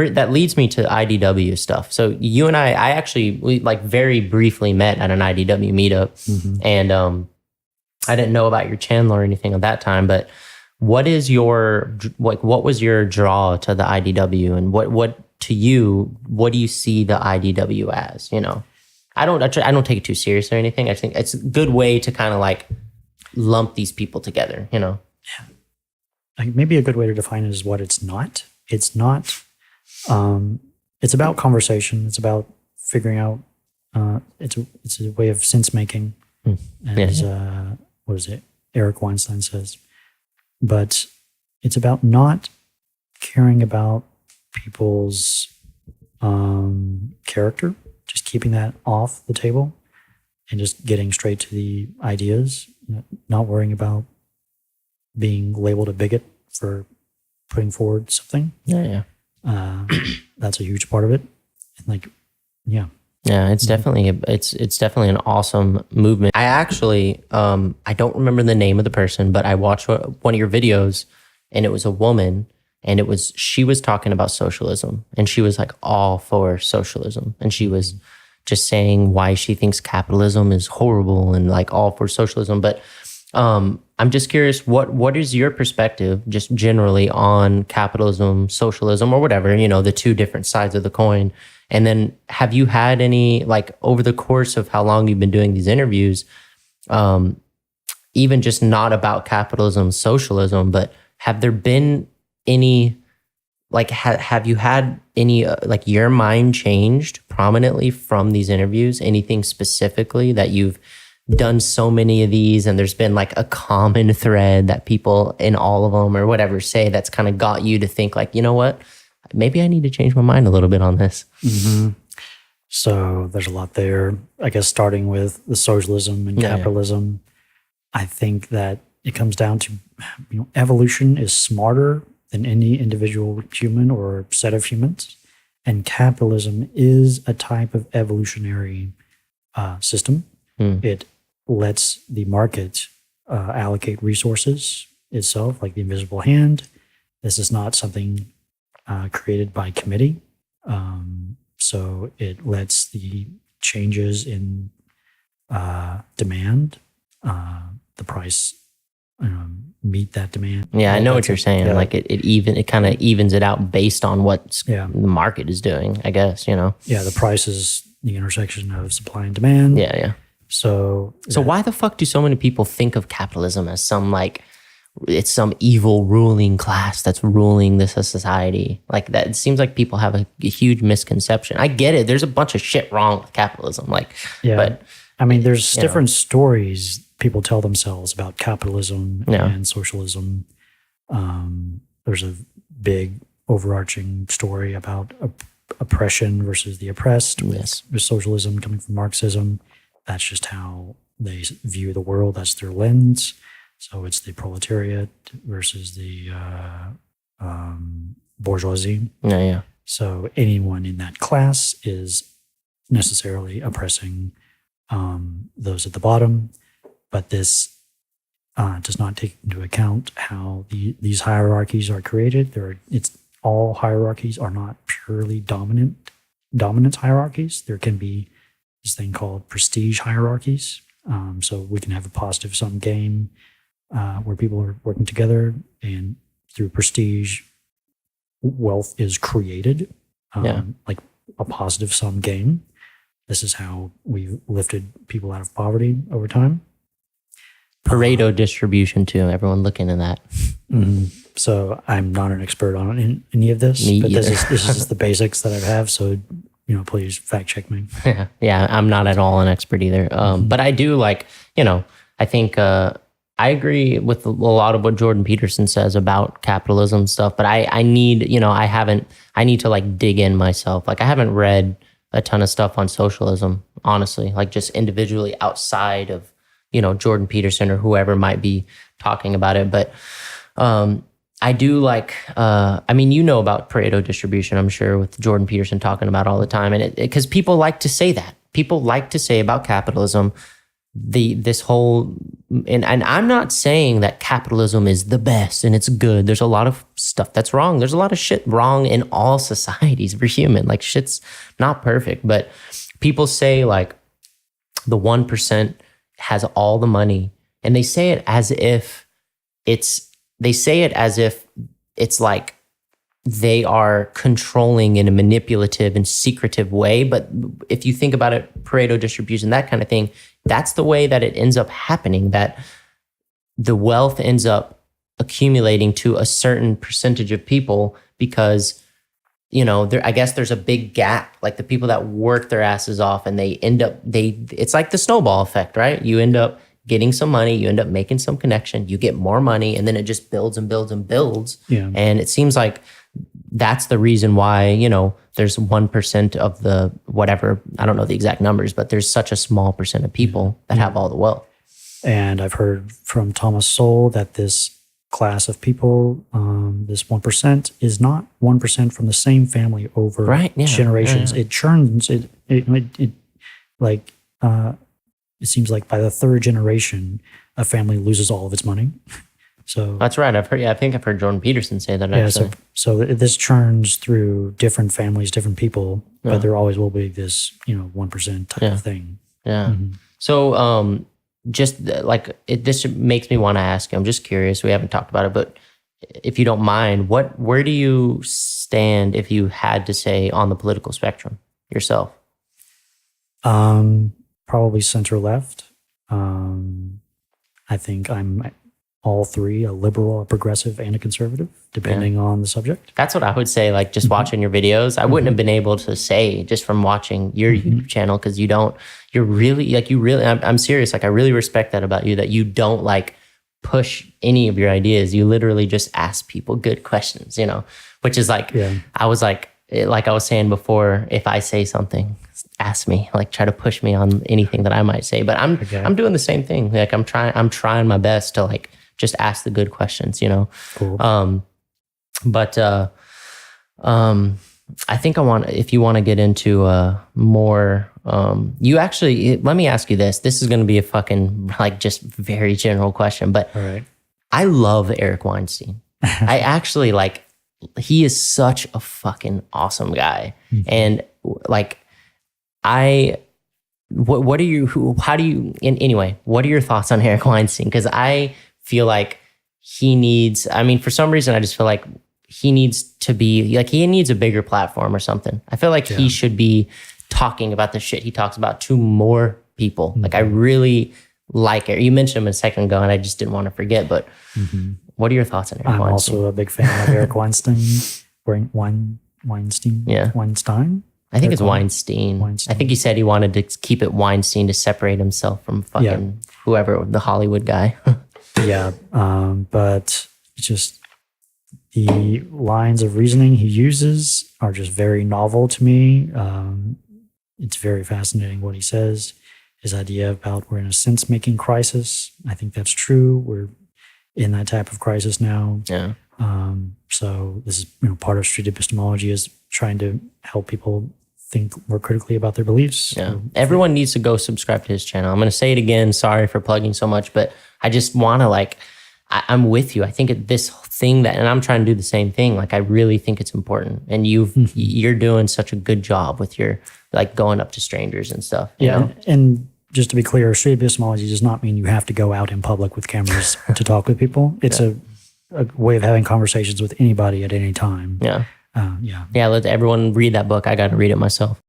that leads me to IDW stuff. So you and I actually, we like very briefly met at an IDW meetup, and I didn't know about your channel or anything at that time, but what was your draw to the IDW, and what to you, what do you see the IDW as? You know, I don't take it too serious or anything. I think it's a good way to kind of like lump these people together, you know? Yeah. Like maybe a good way to define it is what it's not. It's not, it's about conversation. It's about figuring out, it's a way of sense making, as, what is it? Eric Weinstein says. But it's about not caring about people's character, just keeping that off the table and just getting straight to the ideas, not worrying about being labeled a bigot for putting forward something. That's a huge part of it. And like, yeah, it's definitely it's definitely an awesome movement. I actually I don't remember the name of the person, but I watched one of your videos, and it was a woman, and she was talking about socialism, and she was like all for socialism, and she was just saying why she thinks capitalism is horrible and like all for socialism. But I'm just curious, what is your perspective just generally on capitalism, socialism, or whatever, you know, the two different sides of the coin? And then have you had any, like over the course of how long you've been doing these interviews, even just not about capitalism, socialism, but have there been any, like, have you had any, like your mind changed prominently from these interviews? Anything specifically that you've done so many of these and there's been like a common thread that people in all of them or whatever say that's kind of got you to think like, you know what, maybe I need to change my mind a little bit on this? So there's a lot there. I guess starting with the socialism and capitalism, I think that it comes down to, you know, evolution is smarter than any individual human or set of humans. And capitalism is a type of evolutionary system. It lets the market allocate resources itself, like the invisible hand. This is not something created by committee. So it lets the changes in demand, the price, meet that demand. Yeah, I know what you're saying. Yeah. Like it kind of evens it out based on what the market is doing, I guess, you know? Yeah, the price is the intersection of supply and demand. Yeah. So why the fuck do so many people think of capitalism as some like, it's some evil ruling class that's ruling this society? Like that, it seems like people have a huge misconception. I get it. There's a bunch of shit wrong with capitalism. Like, but I mean, there's different stories people tell themselves about capitalism and socialism. There's a big overarching story about oppression versus the oppressed. With socialism coming from Marxism. That's just how they view the world. That's their lens. So it's the proletariat versus the bourgeoisie. So anyone in that class is necessarily oppressing those at the bottom. But this does not take into account how these hierarchies are created. All hierarchies are not purely dominance hierarchies. There can be this thing called prestige hierarchies. So we can have a positive sum game where people are working together, and through prestige, wealth is created, like a positive sum game. This is how we've lifted people out of poverty over time. Pareto distribution too. Everyone look into that. So I'm not an expert on any of this, but this is just the basics that I have. So, you know, please fact check me. Yeah, I'm not at all an expert either. But I do like, you know, I think I agree with a lot of what Jordan Peterson says about capitalism stuff, but I need, you know, I need to like dig in myself. Like I haven't read a ton of stuff on socialism, honestly, like just individually outside of, you know, Jordan Peterson or whoever might be talking about it. But I do like, I mean, you know about Pareto distribution, I'm sure, with Jordan Peterson talking about all the time. And because people like to say that. People like to say about capitalism, this whole, and I'm not saying that capitalism is the best and it's good. There's a lot of stuff that's wrong. There's a lot of shit wrong in all societies. We're human. Like, shit's not perfect. But people say like the 1% has all the money, and they say it as if it's like they are controlling in a manipulative and secretive way. But if you think about it, Pareto distribution, that kind of thing, that's the way that it ends up happening, that the wealth ends up accumulating to a certain percentage of people because, you know, I guess there's a big gap. Like the people that work their asses off and it's like the snowball effect, right? You end up getting some money, you end up making some connection, you get more money, and then it just builds and builds and builds. Yeah. And it seems like that's the reason why, you know, there's 1% of the whatever, I don't know the exact numbers, but there's such a small percent of people that have all the wealth. And I've heard from Thomas Sowell that this class of people, this 1% is not 1% from the same family over generations. It churns. It seems like by the third generation, a family loses all of its money. So that's right. I think I've heard Jordan Peterson say that. Actually. So this churns through different families, different people, but there always will be this, 1% type of thing. Yeah. Mm-hmm. So, just like this makes me want to ask you. I'm just curious. We haven't talked about it, but if you don't mind, where do you stand if you had to say on the political spectrum yourself? Probably center left. I think I'm all three, a liberal, a progressive, and a conservative, depending on the subject. That's what I would say, like just watching your videos. I wouldn't have been able to say just from watching your YouTube channel, because I'm serious. Like, I really respect that about you, that you don't like push any of your ideas. You literally just ask people good questions, which is like, I was like I was saying before, if I say something, ask me, like try to push me on anything that I might say. But I'm doing the same thing. Like I'm trying my best to like just ask the good questions, Cool. I think if you want to get into more, let me ask you this. This is going to be a fucking like just very general question, but all right. I love Eric Weinstein. I actually he is such a fucking awesome guy. Mm-hmm. And like, what are your thoughts on Eric Weinstein? Because I feel like for some reason, I just feel like he needs to be like, he needs a bigger platform or something. I feel like he should be talking about the shit he talks about to more people. Mm-hmm. Like, I really like it. You mentioned him a second ago and I just didn't want to forget, but what are your thoughts on Eric Weinstein? I'm also a big fan of Eric Weinstein. Weinstein? Yeah. Weinstein? I think it's Weinstein. I think he said he wanted to keep it Weinstein to separate himself from fucking whoever, the Hollywood guy. Yeah. But it's just the lines of reasoning he uses are just very novel to me. It's very fascinating what he says. His idea about we're in a sense-making crisis. I think that's true. We're in that type of crisis now. Yeah. So this is part of street epistemology, is trying to help people think more critically about their beliefs. Yeah. Everyone needs to go subscribe to his channel. I'm going to say it again. Sorry for plugging so much, but I just want to I'm with you. I think this thing and I'm trying to do the same thing. Like, I really think it's important. And you're doing such a good job with your going up to strangers and stuff. You know? And just to be clear, street epistemology does not mean you have to go out in public with cameras to talk with people. It's a way of having conversations with anybody at any time. Yeah. Yeah. Let everyone read that book. I got to read it myself.